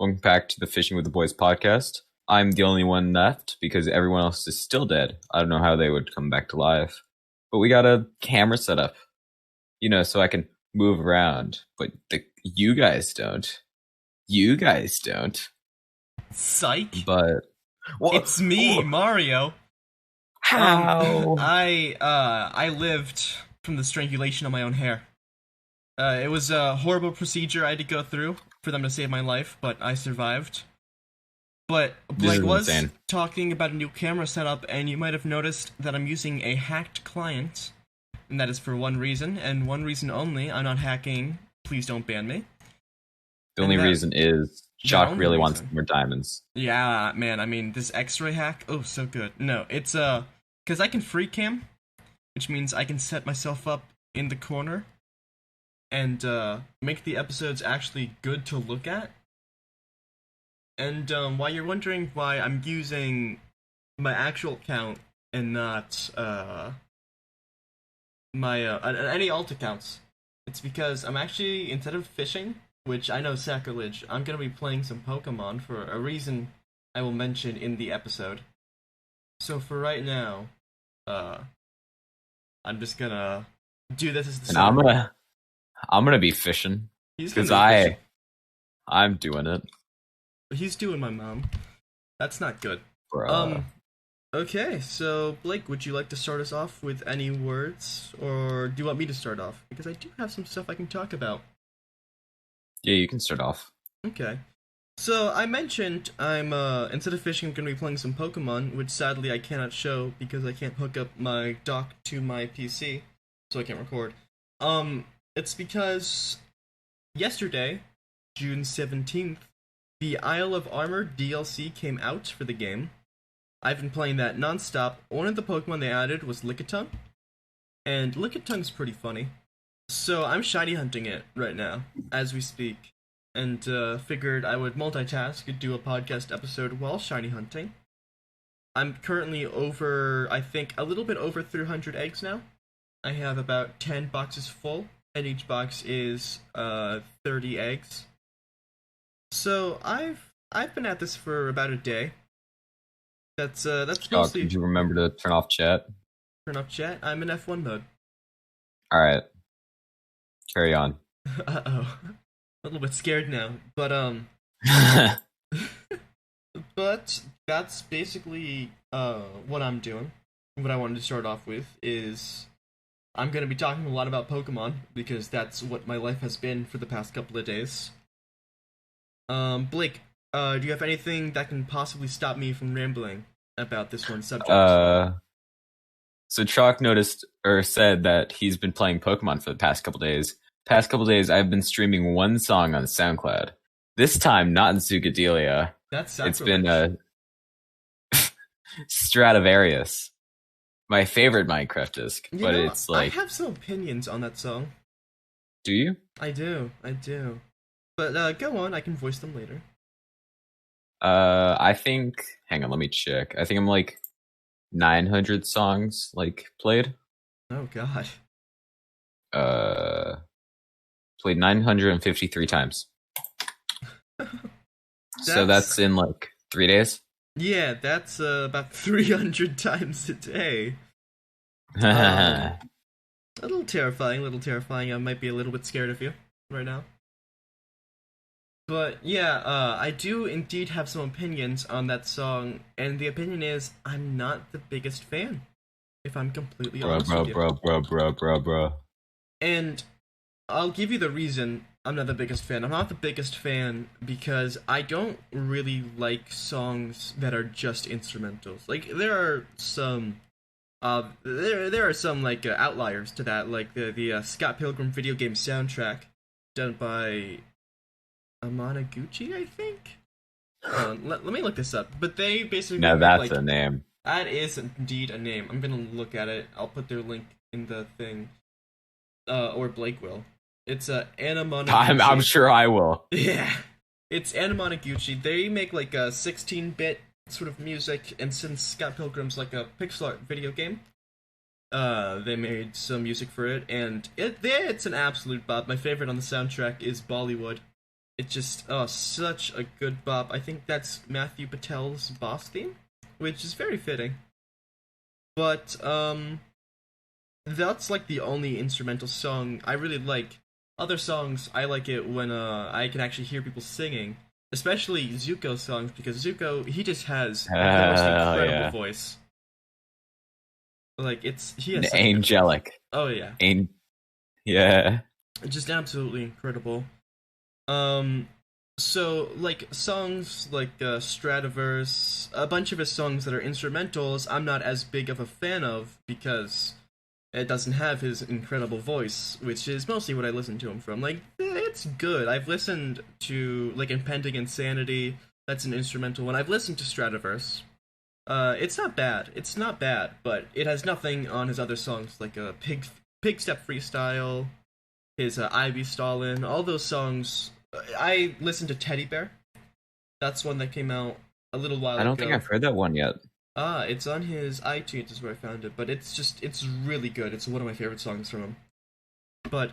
Welcome back to the Fishing with the Boys podcast. I'm the only one left because everyone else is still dead. I don't know how they would come back to life. But we got a camera set up, so I can move around. But you guys don't. You guys don't. Psych. But it's me, Mario. How? I lived from the strangulation of my own hair. It was a horrible procedure I had to go through for them to save my life, but I survived. But Blake was insane. talking about a new camera setup, and you might have noticed that I'm using a hacked client. And that is for one reason, and one reason only. I'm not hacking. Please don't ban me. The only reason is Jock really wants more diamonds. Yeah, man, I mean, this X-ray hack, oh, so good. No, it's, because I can free cam, which means I can set myself up in the corner and, make the episodes actually good to look at. And, while you're wondering why I'm using my actual account and not, any alt accounts, it's because I'm actually, instead of fishing, which I know is sacrilege, I'm gonna be playing some Pokemon for a reason I will mention in the episode. So for right now, I'm just gonna do this as the start. And I'm gonna be fishing because I'm doing it. He's doing my mom. That's not good. Bruh. Okay, so Blake, would you like to start us off with any words, or do you want me to start off? Because I do have some stuff I can talk about. Yeah, you can start off. Okay. So, I mentioned I'm, instead of fishing, I'm going to be playing some Pokemon, which sadly I cannot show because I can't hook up my dock to my PC, so I can't record. It's because yesterday, June 17th, the Isle of Armor DLC came out for the game. I've been playing that nonstop. One of the Pokemon they added was Lickitung, and Lickitung pretty funny. So I'm shiny hunting it right now, as we speak, and figured I would multitask and do a podcast episode while shiny hunting. I'm currently over, I think, a little bit over 300 eggs now. I have about 10 boxes full, and each box is 30 eggs. So I've been at this for about a day. That's mostly. Did you remember to turn off chat? Turn off chat? I'm in F1 mode. All right. Carry on. Uh-oh. A little bit scared now. But, but that's basically, what I'm doing. What I wanted to start off with is I'm going to be talking a lot about Pokemon, because that's what my life has been for the past couple of days. Blake, do you have anything that can possibly stop me from rambling about this one subject? So Chalk noticed or said that he's been playing Pokemon for the past couple days. I've been streaming one song on SoundCloud. This time, not in Zucodilia. That's sacrilege. It's been Stradivarius, my favorite Minecraft disc. It's like I have some opinions on that song. Do you? I do. But go on. I can voice them later. I think. Hang on, let me check. I think I'm like 900 songs played. Oh God. Played 953 times. So that's in 3 days. Yeah, that's about 300 times a day. A little terrifying. I might be a little bit scared of you right now. But yeah, I do indeed have some opinions on that song, and the opinion is I'm not the biggest fan, if I'm completely honest with you. Bro. And I'll give you the reason I'm not the biggest fan. I'm not the biggest fan because I don't really like songs that are just instrumentals. There are some, there are some outliers to that, like the Scott Pilgrim video game soundtrack done by Amanaguchi, I think? Let me look this up. But they basically... No, that's a name. That is indeed a name. I'm gonna look at it. I'll put their link in the thing. Or Blake will. It's Anamanaguchi. I'm sure I will. Yeah. It's Anamanaguchi. They make a 16-bit sort of music, and since Scott Pilgrim's a pixel art video game, they made some music for it, and it's an absolute bop. My favorite on the soundtrack is Bollywood. It just such a good bop. I think that's Matthew Patel's boss theme, which is very fitting. But that's like the only instrumental song I really like. Other songs I like it when I can actually hear people singing, especially Zuko songs because Zuko he just has the most Hell incredible yeah. voice. Like it's he has such a good voice. Angelic. Oh yeah, An- yeah. just absolutely incredible. Um, so like songs like Stradiverse, a bunch of his songs that are instrumentals, I'm not as big of a fan of because it doesn't have his incredible voice, which is mostly what I listen to him from. Like it's good. I've listened to like Impending Insanity. That's an instrumental one. I've listened to Stradiverse. It's not bad. It's not bad, but it has nothing on his other songs like Pig Step Freestyle, his Ivy Stalin, all those songs. I listened to Teddy Bear. That's one that came out a little while I don't think ago. I've heard that one yet. It's on his iTunes is where I found it, but it's really good. It's one of my favorite songs from him. But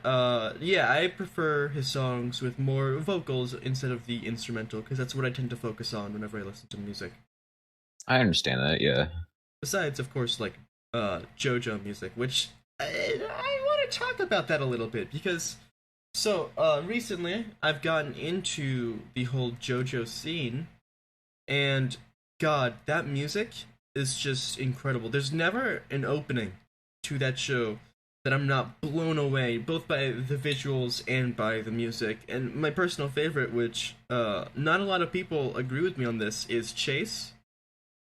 yeah, I prefer his songs with more vocals instead of the instrumental because that's what I tend to focus on whenever I listen to music. I understand that, yeah. Besides, of course, like JoJo music, which I want to talk about that a little bit because recently I've gotten into the whole JoJo scene, and God, that music is just incredible. There's never an opening to that show that I'm not blown away, both by the visuals and by the music. And my personal favorite, which not a lot of people agree with me on this, is Chase.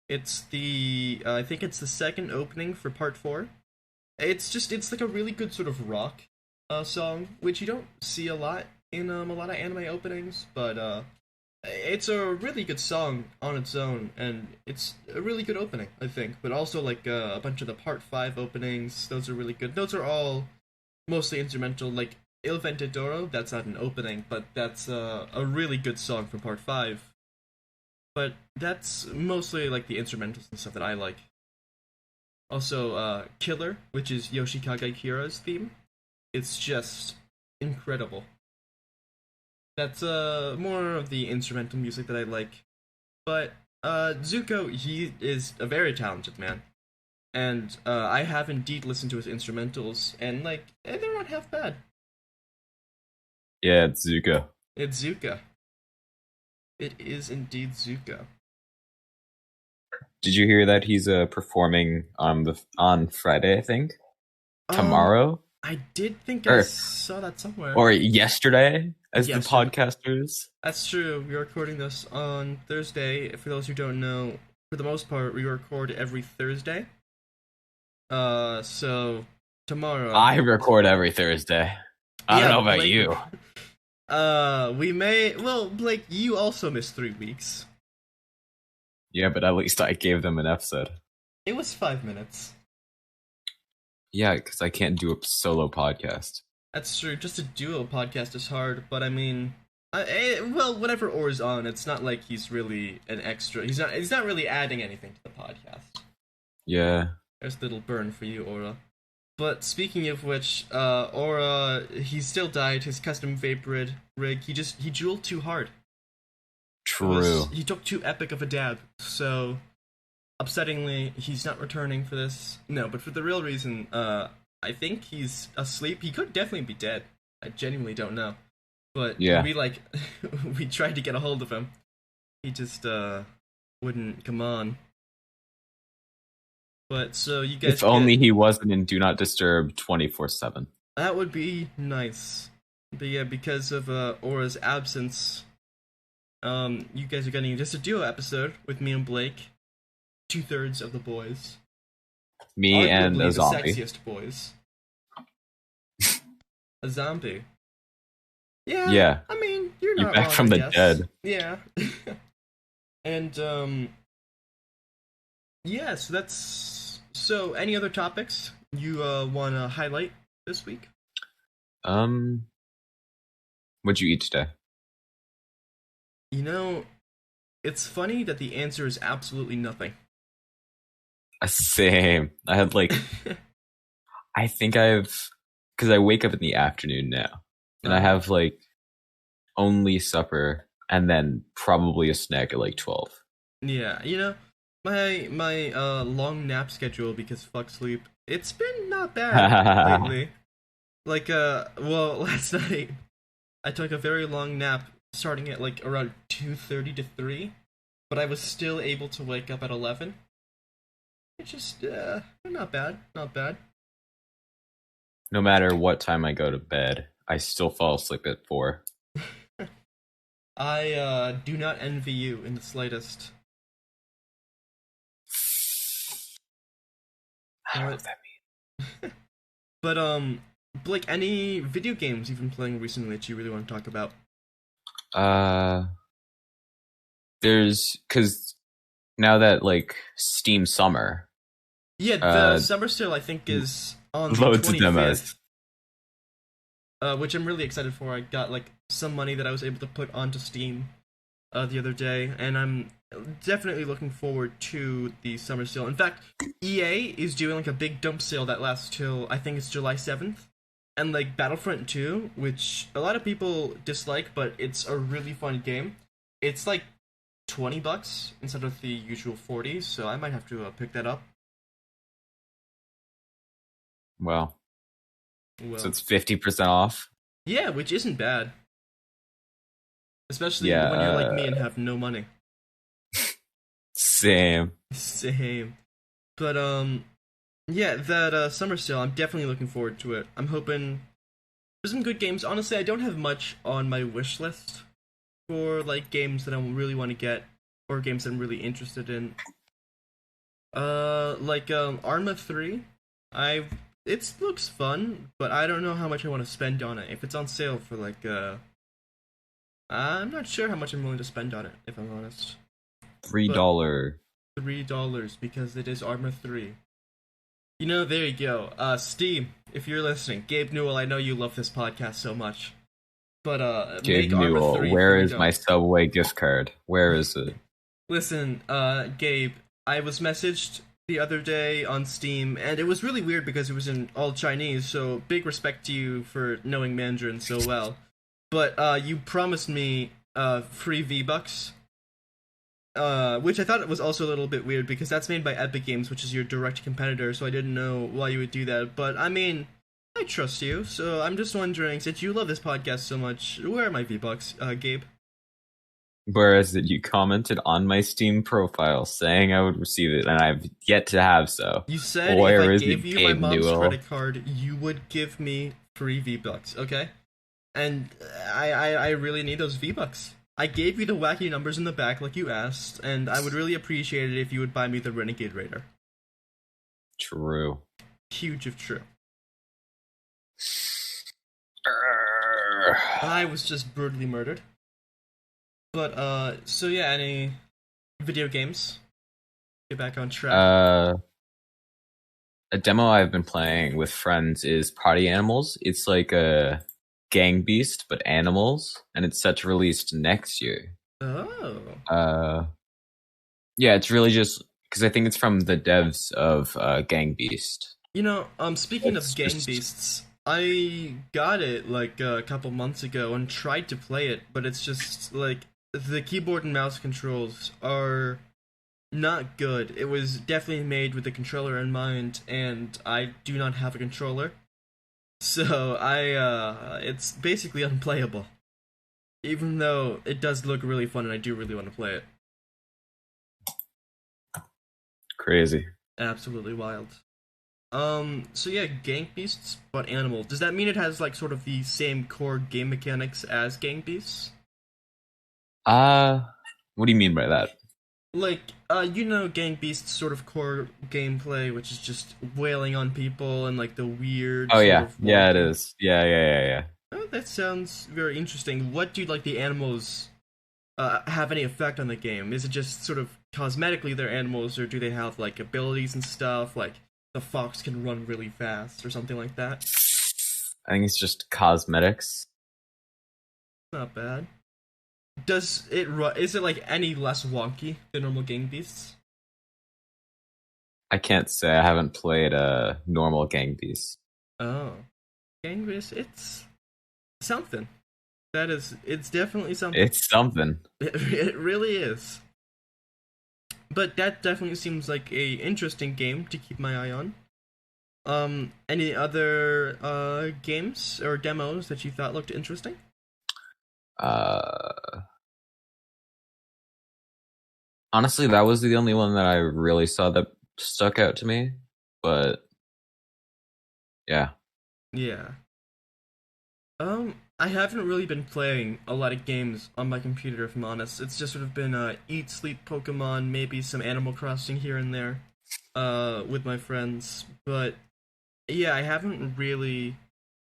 It's the I think it's the second opening for part four. It's like a really good sort of rock song, which you don't see a lot in a lot of anime openings, but it's a really good song on its own, and it's a really good opening, I think. But also like a bunch of the part five openings, those are really good. Those are all mostly instrumental. Like Il Ventadoro, that's not an opening, but that's a really good song from part five. But that's mostly like the instrumentals and stuff that I like. Also, Killer, which is Yoshikage Kira's theme. It's just incredible. That's more of the instrumental music that I like. But Zuko, he is a very talented man. And I have indeed listened to his instrumentals, and like, they're not half bad. Yeah, it's Zuko. It's Zuka. It is indeed Zuka. Did you hear that he's performing on Friday, I think? Um, Tomorrow? I did think I Or saw that somewhere. or yesterday, as the Yesterday. podcasters. That's true. We're recording this on Thursday. For those who don't know, for the most part, we record every Thursday. So tomorrow. I record every Thursday. I don't Yeah, know about Blake. you. We may. Well, Blake, you also missed 3 weeks. Yeah, but at least I gave them an episode. It was 5 minutes. Yeah, because I can't do a solo podcast. That's true. Just a duo podcast is hard, but I mean, well, whenever Or's on, it's not like he's really an extra. He's not. He's not really adding anything to the podcast. Yeah. There's a little burn for you, Aura. But speaking of which, Aura, he still died. His custom vapor rig. He jeweled too hard. True. He took too epic of a dab. So, upsettingly, he's not returning for this. No, but for the real reason, I think he's asleep. He could definitely be dead. I genuinely don't know. But Yeah. we like we tried to get a hold of him. He just wouldn't come on. But so you guys If only he wasn't in Do Not Disturb 24/7. that would be nice. But yeah, because of Aura's absence, you guys are getting just a duo episode with me and Blake, 2/3 of the boys, Me and arguably a the zombie. sexiest boys. A zombie. Yeah. Yeah. I mean, you're You're not back wrong, from I the guess. dead. Yeah. And yeah. So that's so. Any other topics you want to highlight this week? What'd you eat today? You know, it's funny that the answer is absolutely nothing. Same. I had like, I think I've, because I wake up in the afternoon now, and I have like only supper, and then probably a snack at like 12. Yeah, my long nap schedule because fuck sleep. It's been not bad lately. Like well, last night I took a very long nap starting at like around 2:30 to 3, but I was still able to wake up at 11. It's just not bad, not bad. No matter what time I go to bed, I still fall asleep at 4. I do not envy you in the slightest. I don't know But what that but Blake, any video games you've been playing recently that you really want to talk about? means. There's because now that like Steam Summer, Yeah, the uh, summer sale I think is on the loads of 25th, demos. which I'm really excited for. I got like some money that I was able to put onto Steam the other day, and I'm definitely looking forward to the summer sale. In fact, EA is doing like a big dump sale that lasts till I think it's July 7th, and like Battlefront 2, which a lot of people dislike, but it's a really fun game. It's like $20 instead of the usual 40, so I might have to pick that up. Well, so Well, it's 50% off. yeah, which isn't bad, especially Yeah, when you're like me and have no money. same. Same. But yeah, that summer sale, I'm definitely looking forward to it. I'm hoping for some good games. Honestly, I don't have much on my wish list for like games that I really want to get or games that I'm really interested in. Like Arma 3. I it looks fun, but I don't know how much I want to spend on it. If it's on sale for like I'm not sure how much I'm willing to spend on it, if I'm honest. Three But dollar. $3 because it is Arma 3. There you go. Steam, if you're listening, Gabe Newell, I know you love this podcast so much. But Gabe make Arma Newell, 3 where is my $3. Subway gift card? Where is it? Listen, Gabe, I was messaged the other day on Steam, and it was really weird because it was in all Chinese, so big respect to you for knowing Mandarin so well. But you promised me free V-Bucks, which I thought was also a little bit weird because that's made by Epic Games, which is your direct competitor, so I didn't know why you would do that. But I mean, I trust you, so I'm just wondering, since you love this podcast so much, where are my V-Bucks, Gabe? Whereas that you commented on my Steam profile saying I would receive it, and I've yet to have so. You said if I Where is gave it, you my Gabe mom's Newell? credit card, you would give me free V-Bucks, okay? And I really need those V-Bucks. I gave you the wacky numbers in the back like you asked, and I would really appreciate it if you would buy me the Renegade Raider. True. Huge if true. Urgh. I was just brutally murdered. But, so yeah, any video games? Get back on track. A demo I've been playing with friends is Party Animals. It's like a Gang Beast, but animals, and it's set to release next year. Oh. Uh, yeah, it's really just because I think it's from the devs of Gang Beast. Speaking of It's Gang just Beasts, I got it like a couple months ago and tried to play it, but it's just like the keyboard and mouse controls are not good. It was definitely made with the controller in mind, and I do not have a controller. So it's basically unplayable. Even though it does look really fun and I do really want to play it. crazy. Absolutely wild. So yeah, Gang Beasts, but animal. Does that mean it has like sort of the same core game mechanics as Gang Beasts? Uh, what do you mean by that? Like, Gang Beasts' sort of core gameplay, which is just wailing on people and like the weird Oh sort yeah, of yeah, it wonky. is. Yeah. Oh, that sounds very interesting. What do like the animals have any effect on the game? Is it just sort of cosmetically they're animals, or do they have like abilities and stuff? Like the fox can run really fast or something like that. I think it's just cosmetics. Not bad. Is it like any less wonky than normal Gang Beasts? I can't say I haven't played a normal Gang Beast. Oh, Gang Beasts, it's something. it's definitely something. It's something. It really is. But that definitely seems like a interesting game to keep my eye on. Any other games or demos that you thought looked interesting? Uh, Honestly, that was the only one that I really saw that stuck out to me. But yeah. Yeah. I haven't really been playing a lot of games on my computer, if I'm honest. It's just sort of been eat, sleep, Pokemon, maybe some Animal Crossing here and there, with my friends. But yeah, I haven't really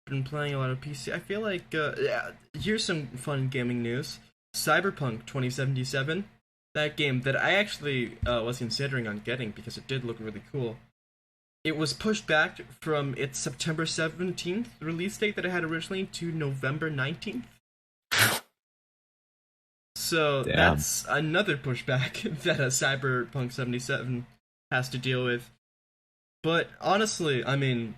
been playing a lot of PC. I feel like yeah, here's some fun gaming news. Cyberpunk 2077, that game that I actually was considering on getting because it did look really cool. It was pushed back from its September 17th release date that it had originally to November 19th. So Damn. that's another pushback that a Cyberpunk 77 has to deal with. But honestly, I mean,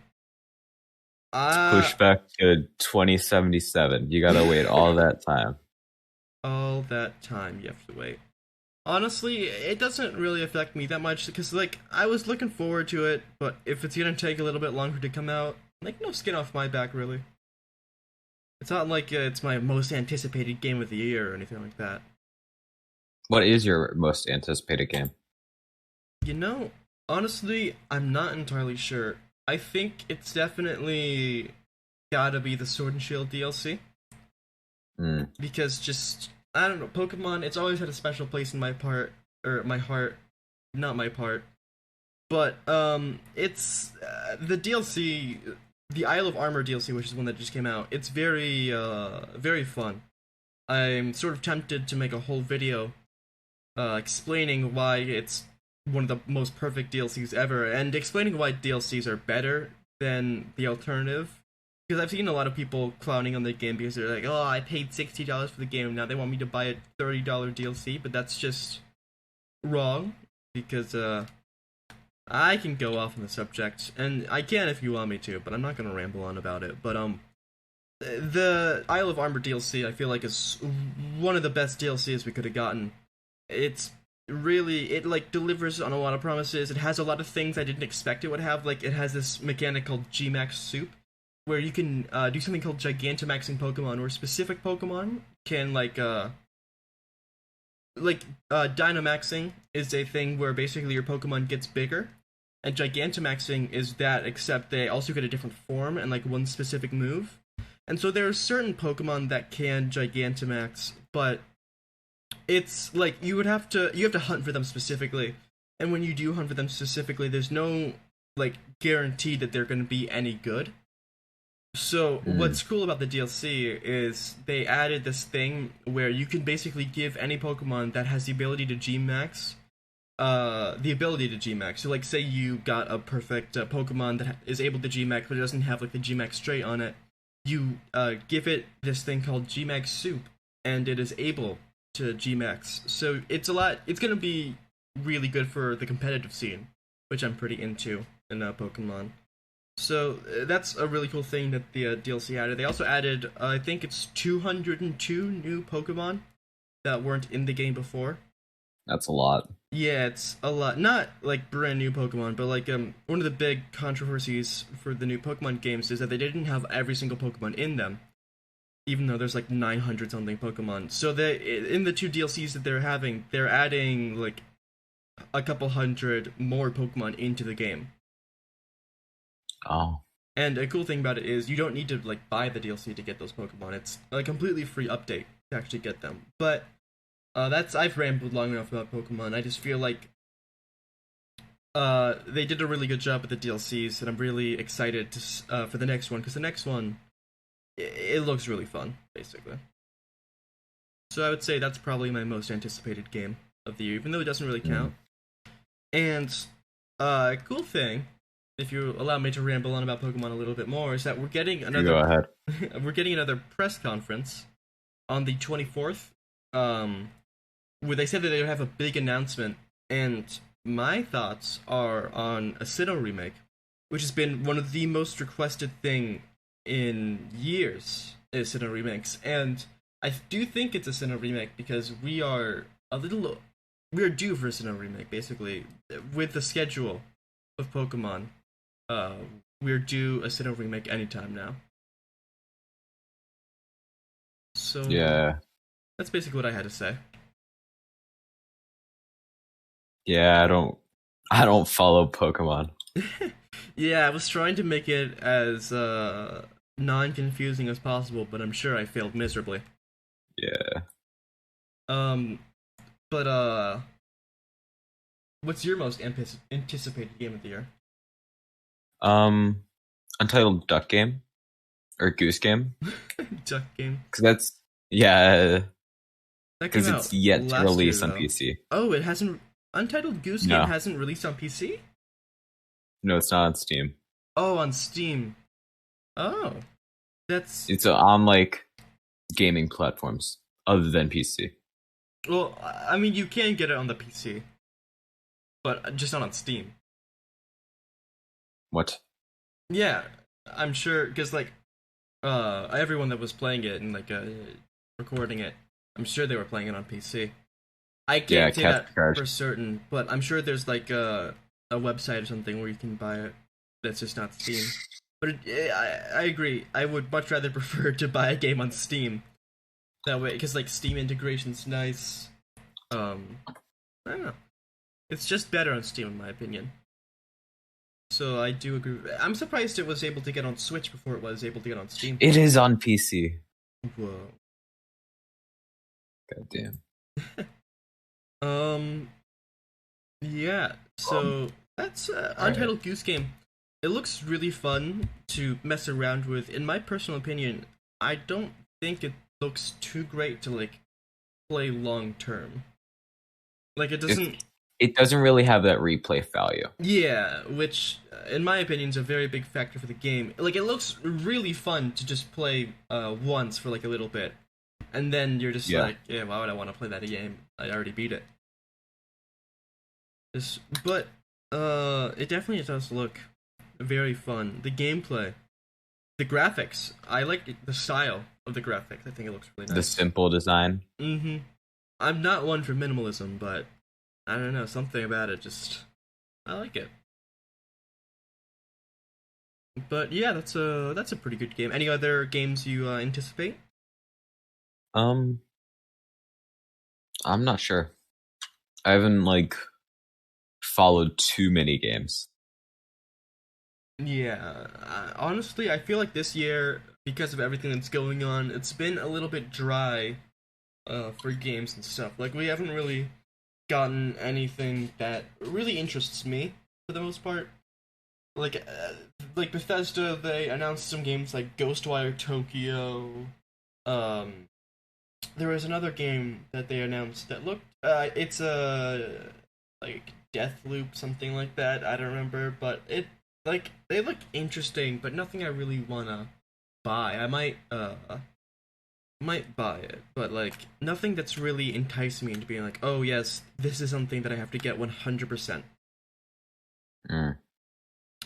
It's uh pushed back to 2077. You gotta wait all that time. all that time you have to wait. Honestly, it doesn't really affect me that much because like I was looking forward to it, but if it's gonna take a little bit longer to come out, like no skin off my back really. It's not like it's my most anticipated game of the year or anything like that. What is your most anticipated game? You know, honestly, I'm not entirely sure. I think it's definitely gotta be the Sword and Shield DLC Mm. because just I don't know, Pokemon. It's always had a special place in my part or my heart, not my part. But it's the DLC, the Isle of Armor DLC, which is one that just came out. It's very fun. I'm sort of tempted to make a whole video explaining why it's one of the most perfect DLCs ever, and explaining why DLCs are better than the alternative. Because I've seen a lot of people clowning on the game because they're like, "Oh, I paid $60 for the game, and now they want me to buy a $30 DLC," but that's just wrong. Because I can go off on the subject, and I can if you want me to, but I'm not gonna ramble on about it. But the Isle of Armor DLC I feel like is one of the best DLCs we could have gotten. It's really it like delivers on a lot of promises. It has a lot of things I didn't expect it would have. Like it has this mechanic called Gmax Soup, where you can do something called Gigantamaxing Pokemon, where specific Pokemon can Dynamaxing is a thing where basically your Pokemon gets bigger, and Gigantamaxing is that, except they also get a different form and like one specific move. And so there are certain Pokemon that can Gigantamax, but it's like you have to hunt for them specifically. And when you do hunt for them specifically, there's no like guarantee that they're going to be any good. So Mm. what's cool about the DLC is they added this thing where you can basically give any Pokemon that has the ability to Gmax, the ability to Gmax. So like, say you got a perfect Pokemon that is able to Gmax, but it doesn't have like the Gmax trait on it. You give it this thing called Gmax Soup, and it is able to Gmax. So it's a lot. It's gonna be really good for the competitive scene, which I'm pretty into in Pokemon. So that's a really cool thing that the DLC added. They also added, I think it's 202 new Pokemon that weren't in the game before. That's a lot. Yeah, it's a lot. Not like brand new Pokemon, but like one of the big controversies for the new Pokemon games is that they didn't have every single Pokemon in them, even though there's like 900 something Pokemon. So they in the two DLCs that they're having, they're adding like a couple hundred more Pokemon into the game. Oh. And a cool thing about it is you don't need to like buy the DLC to get those Pokemon. It's a completely free update to actually get them. But that's I've rambled long enough about Pokemon. I just feel like they did a really good job with the DLCs, and I'm really excited to for the next one because the next one it looks really fun, basically. So I would say that's probably my most anticipated game of the year, even though it doesn't really Mm. count. And cool thing, if you allow me to ramble on about Pokemon a little bit more, is that we're getting You go another ahead. we're getting another press conference on the 24th, where they said that they would have a big announcement. And my thoughts are on a Sinnoh remake, which has been one of the most requested thing in years. is Sinnoh Remix, and I do think it's a Sinnoh remake because we are due for a Sinnoh remake. Basically, with the schedule of Pokemon, uh, we're due a Sinnoh remake anytime now. So Yeah. that's basically what I had to say. Yeah, I don't follow Pokemon. Yeah, I was trying to make it as non-confusing as possible, but I'm sure I failed miserably. Yeah. Um, but what's your most anticipated game of the year? Um, Untitled Duck Game or Goose Game, Duck game. because that's yeah, That came because out it's yet to last year release on though. PC. Oh, it hasn't. Untitled Goose Game No, hasn't released on PC. no, it's not on Steam. Oh, on Steam. Oh, that's It's on like gaming platforms other than PC. well. I mean, you can get it on the PC, but just not on Steam. What? Yeah, I'm sure because like everyone that was playing it and like recording it, I'm sure they were playing it on PC. I Yeah, can't say Catch that Card. for certain, but I'm sure there's like a website or something where you can buy it that's just not Steam. But I agree. I would much rather prefer to buy a game on Steam that way because like Steam integration's nice. I don't know. It's just better on Steam in my opinion. So I do agree. I'm surprised it was able to get on Switch before it was able to get on Steam. It is on PC. Whoa. God damn. Um. Yeah. So that's Untitled Right. Goose Game. It looks really fun to mess around with. In my personal opinion, I don't think it looks too great to like play long term. Like it It doesn't. it doesn't really have that replay value. Yeah, which in my opinion is a very big factor for the game. Like it looks really fun to just play once for like a little bit, and then you're just Yeah. like, yeah, why would I want to play that game? I already beat it. But it definitely does look very fun. The gameplay, the graphics, I like the style of the graphics. I think it looks really The nice. simple design. Mm-hmm. I'm not one for minimalism, but I don't know, something about it just I like it. But yeah, that's a pretty good game. Any other games you anticipate? Um, I'm not sure. I haven't like followed too many games. Yeah, honestly, I feel like this year, because of everything that's going on, it's been a little bit dry for games and stuff. Like we haven't really gotten anything that really interests me for the most part. Like Bethesda, they announced some games like Ghostwire Tokyo. Um, there was another game that they announced that looked. It's a like Deathloop, something like that. I don't remember, but it like they look interesting, but nothing I really wanna buy. I might buy it, but like nothing that's really enticed me into being like, oh yes, this is something that I have to get 100%. Mm,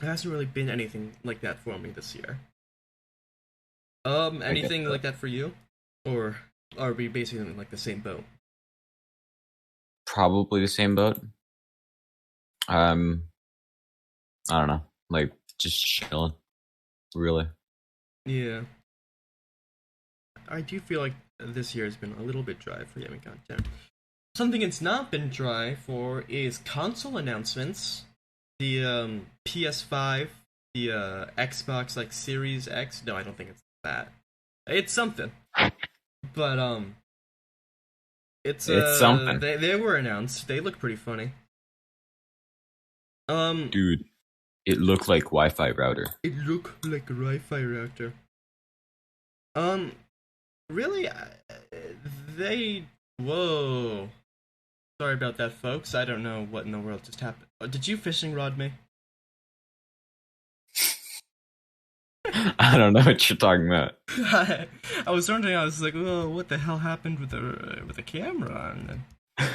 There hasn't really been anything like that for me this year. I get Anything that. like that for you, or are we basically in like the same boat? Probably the same boat. Um, I don't know. Like just chilling. Really. Yeah, I do feel like this year has been a little bit dry for gaming content. Something it's not been dry for is console announcements. The PS5, the Xbox like Series X. No, I don't think it's that. It's something, but it's It's something, they were announced. They look pretty funny. Um, dude. It looked like Wi-Fi router. it look like a Wi-Fi router. Um, really, they whoa. Sorry about that, folks. I don't know what in the world just happened. Did you fishing rod me? I don't know what you're talking about. I was wondering. I was like, "Oh, what the hell happened with the camera?" And then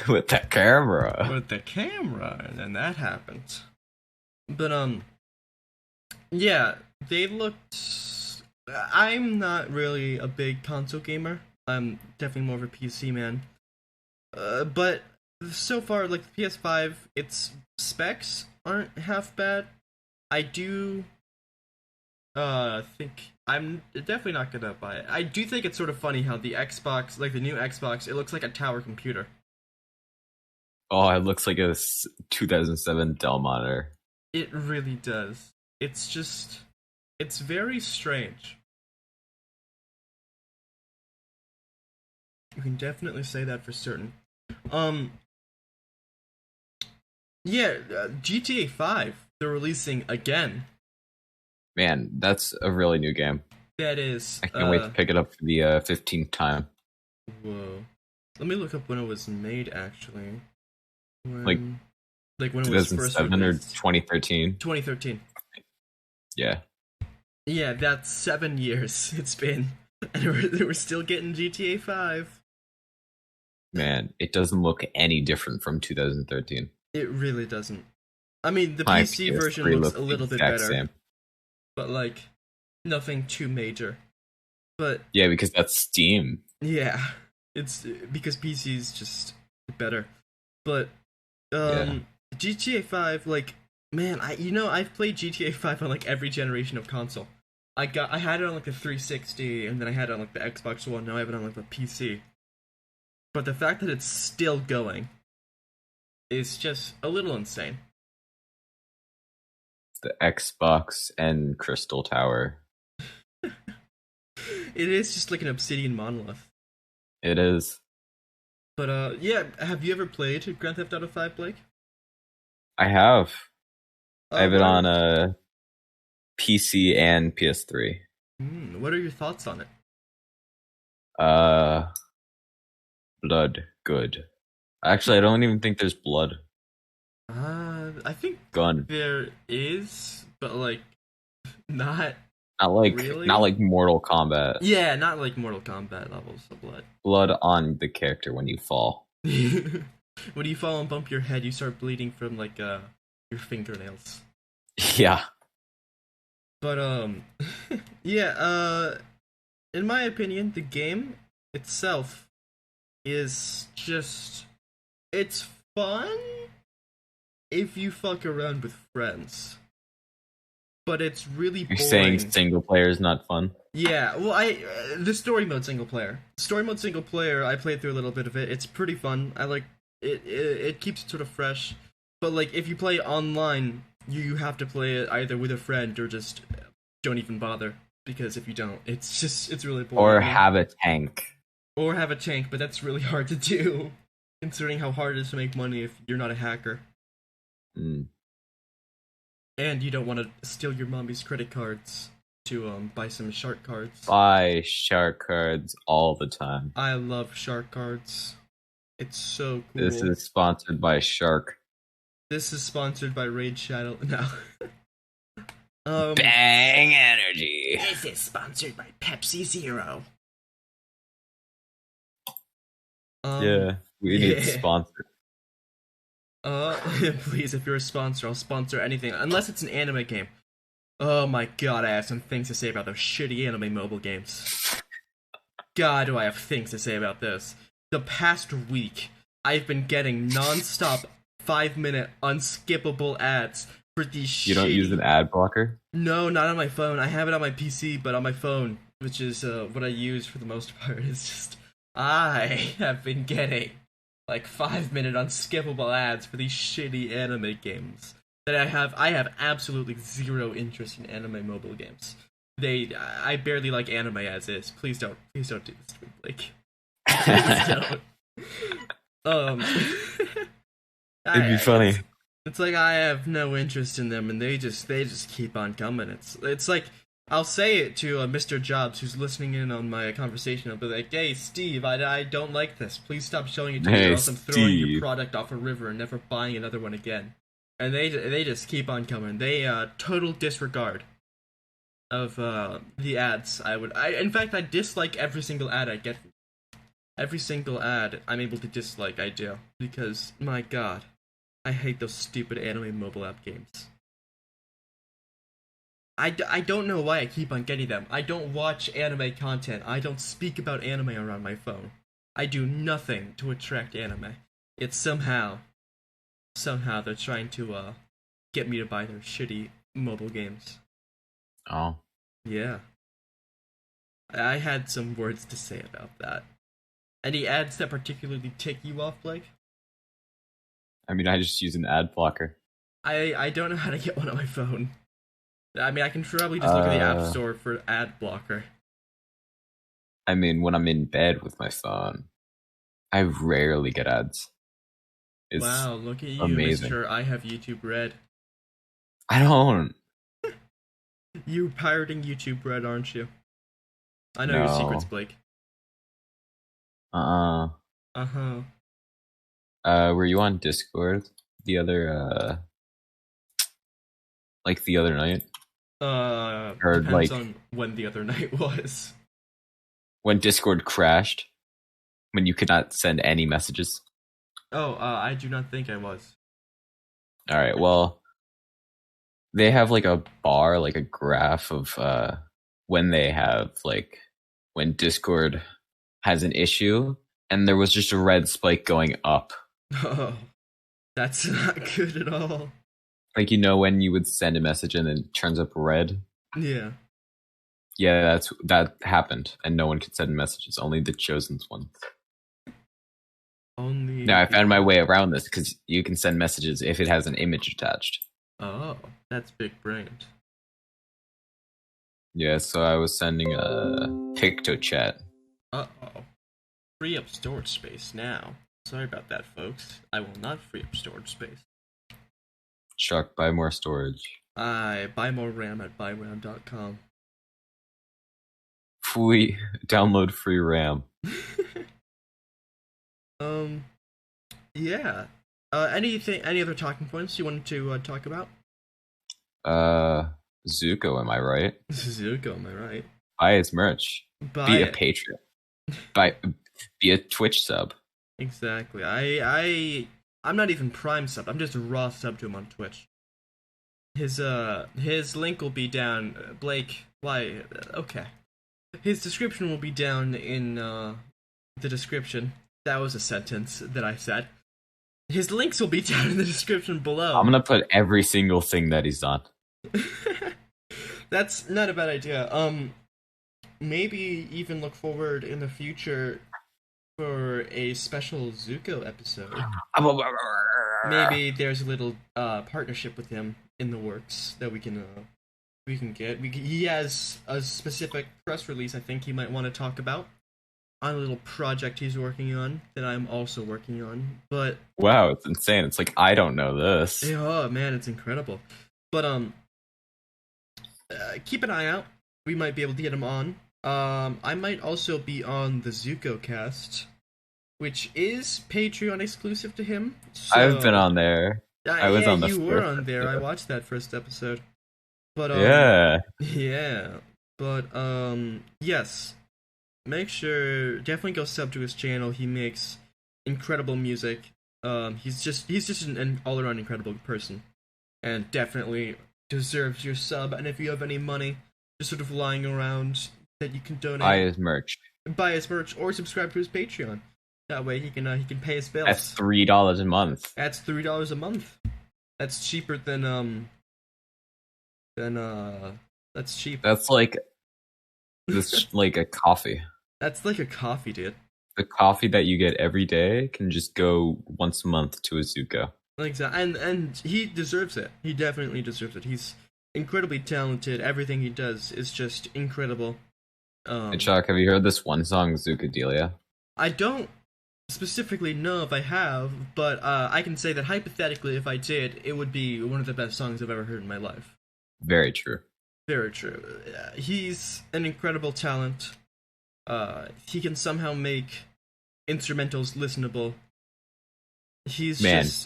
With that camera. with the camera, and then that happened. But yeah, they looked I'm not really a big console gamer. I'm definitely more of a PC man. But so far, like the PS5, its specs aren't half bad. I do think I'm definitely not gonna buy it. I do think it's sort of funny how the Xbox, like the new Xbox, it looks like a tower computer. Oh, it looks like a 2007 Dell monitor. It really does. It's just, it's very strange. You can definitely say that for certain. Um, yeah, GTA 5, they're releasing again. Man, that's a really new game. That is, I can't wait to pick it up for the 15th time. whoa. Let me look up when it was made, actually. Like When, like when it was first 2007 or released. 2013. 2013. Yeah. Yeah, that's 7 years it's been. And we're still getting GTA 5. Man, it doesn't look any different from 2013. It really doesn't. I mean, the My PC version PS3 looks looks a the little bit exact better, same. but like, nothing too major. But Yeah, because that's Steam. yeah, it's because PC is just better. But Yeah. GTA 5, like, man, I've played GTA 5 on like every generation of console. I had it on like the 360, and then I had it on like the Xbox One. Now I have it on like the PC. But the fact that it's still going is just a little insane. The Xbox and Crystal Tower. It is just like an obsidian monolith. It is. But yeah, have you ever played Grand Theft Auto 5, Blake? I have. I have it What on are a PC and PS3. what are your thoughts on it? Uh, blood, good. Actually, I don't even think there's blood. I think Gun. there is, but like not Not really. like Mortal Kombat. Yeah, not like Mortal Kombat levels of blood. Blood on the character when you fall. When you fall and bump your head, you start bleeding from like your fingernails. Yeah. But yeah, in my opinion, the game itself is just it's fun if you fuck around with friends. But it's really You're saying boring. single player is not fun? Yeah, well, I the story mode single player. Story mode single player, I played through a little bit of it. It's pretty fun. I like it. It keeps it sort of fresh. But like, if you play online, you have to play it either with a friend or just don't even bother, because if you don't, it's really boring. Or have a tank? Or have a tank, but that's really hard to do, considering how hard it is to make money if you're not a hacker. Mm. And you don't want to steal your mommy's credit cards to buy some shark cards. Buy shark cards all the time. I love shark cards. It's so cool. This is sponsored by Shark. This is sponsored by Raid Shadow. No. Bang Energy. This is sponsored by Pepsi Zero. Yeah, we need a sponsor. Please, if you're a sponsor, I'll sponsor anything, unless it's an anime game. Oh my god, I have some things to say about those shitty anime mobile games. God, do I have things to say about this. The past week, I've been getting non-stop 5-minute unskippable ads for these You don't use an ad blocker? No, not on my phone. I have it on my PC, but on my phone, which is what I use for the most part, is just... I have been getting like 5-minute unskippable ads for these shitty anime games that I have absolutely zero interest in anime mobile games. I barely like anime as is. Please don't do this to me, Blake. Please don't. It'd be funny. It's like I have no interest in them, and they just keep on coming. It's like I'll say it to Mr. Jobs, who's listening in on my conversation. I'll be like, "Hey, Steve, I don't like this. Please stop showing it to me, or else I'm throwing your product off a river and never buying another one again." And they just keep on coming. They total disregard of the ads. In fact, I dislike every single ad I get. Every single ad I'm able to dislike, I do, because my god, I hate those stupid anime mobile app games. I don't know why I keep on getting them. I don't watch anime content. I don't speak about anime around my phone. I do nothing to attract anime. It's somehow they're trying to get me to buy their shitty mobile games. Oh, Yeah. I had some words to say about that. Any ads that particularly tick you off, Blake? I mean, I just use an ad blocker. I don't know how to get one on my phone. I mean, I can probably just look at the App Store for ad blocker. I mean, when I'm in bed with my phone, I rarely get ads. It's Wow, look at you, amazing. Mr. I have YouTube Red. I don't. You pirating YouTube Red, aren't you? I know your No. secrets, Blake. Uh-uh. Uh-huh. Were you on Discord the other, like the other night? Or Depends like on when the other night was. when Discord crashed? When you could not send any messages? Oh, I do not think I was. Alright, well, they have like a bar, like a graph of when they have like when Discord has an issue, and there was just a red spike going up. Oh, that's not good at all. Like, you know, when you would send a message and then it turns up red? Yeah. Yeah, that happened, and no one could send messages, only the chosen ones. Only. Now, I found my way around this because you can send messages if it has an image attached. Oh, that's big brained. Yeah, so I was sending a PictoChat. Uh-oh. Free up storage space now. Sorry about that, folks. I will not free up storage space. Chuck, buy more storage. I buy more RAM at buyram.com. Free, download free RAM. Yeah. Any other talking points you wanted to talk about? Zuko, am I right? Zuko, am I right? Buy his merch. Buy Be a it. patron. Be a Twitch sub. Exactly. I'm not even Prime sub. I'm just a raw sub to him on Twitch. His link will be down. Blake, why? Okay. His description will be down in the description. That was a sentence that I said. His links will be down in the description below. I'm gonna put every single thing that he's done. That's not a bad idea. Maybe even look forward in the future for a special Zuko episode. Maybe there's a little partnership with him in the works that we can get. He has a specific press release I think he might want to talk about on a little project he's working on that I'm also working on. But wow, it's insane. It's like I don't know this. oh man, it's incredible. But keep an eye out. We might be able to get him on. I might also be on the Zuko cast, which is Patreon exclusive to him. So, I've been on there. I was on the you first were on there. episode. I watched that first episode. But yeah. But yes. Make sure definitely go sub to his channel. He makes incredible music. He's just an all around incredible person, and definitely deserves your sub. And if you have any money just sort of lying around that you can donate, Buy his merch, or subscribe to his Patreon. That way he can pay his bills. That's $3 a month. That's $3 a month. That's cheaper than that's cheap. That's like like a coffee. That's like a coffee, dude. The coffee that you get every day can just go once a month to a Zuko. Exactly, and he deserves it. He definitely deserves it. He's incredibly talented. Everything he does is just incredible. Hey Chuck, have you heard this one song, Zukodelia? I don't specifically know if I have, but I can say that hypothetically, if I did, it would be one of the best songs I've ever heard in my life. Very true. Very true. He's an incredible talent. He can somehow make instrumentals listenable.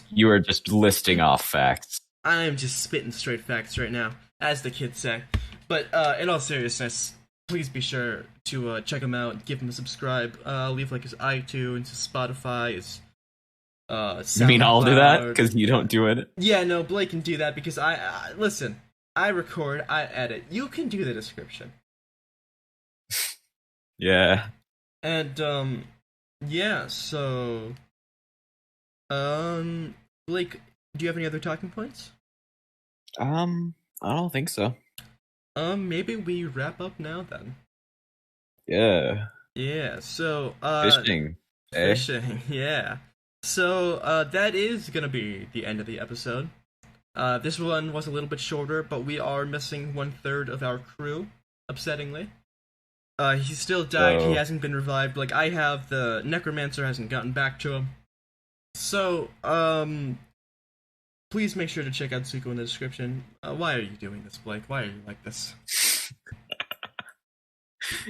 You are just listing off facts. I'm just spitting straight facts right now, as the kids say. But in all seriousness, please be sure to check him out, give him a subscribe. Leave like his iTunes, his Spotify, his You mean I'll do that because you don't do it? Yeah, no, Blake can do that because I listen. I record, I edit. You can do the description. Yeah. And yeah, so Blake, do you have any other talking points? I don't think so. Maybe we wrap up now then. Yeah. Yeah, so Fishing. Eh? fishing, yeah. So that is gonna be the end of the episode. This one was a little bit shorter, but we are missing 1/3 of our crew, upsettingly. He still died. He So, hasn't been revived. Like I have, the necromancer hasn't gotten back to him. So, please make sure to check out Zuko in the description. Why are you doing this, Blake? Why are you like this?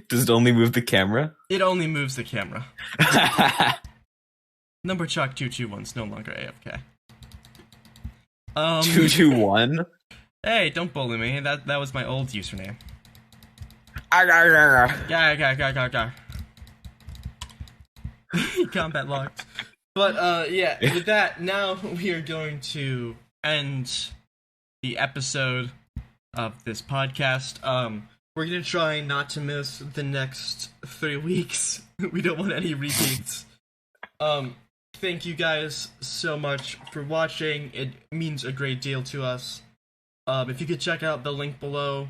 does it only move the camera? It only moves the camera. Number Chuck 221's no longer AFK. 221? Hey, don't bully me. That was my old username. Gah. Combat locked. But yeah, with that, now we are going to end the episode of this podcast. We're gonna try not to miss the next 3 weeks. We don't want any repeats. Thank you guys so much for watching. It means a great deal to us. If you could check out the link below,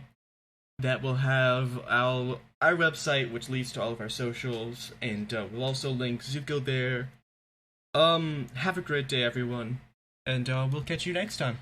that will have our website, which leads to all of our socials, and we'll also link Zuko there. Have a great day, everyone, and we'll catch you next time.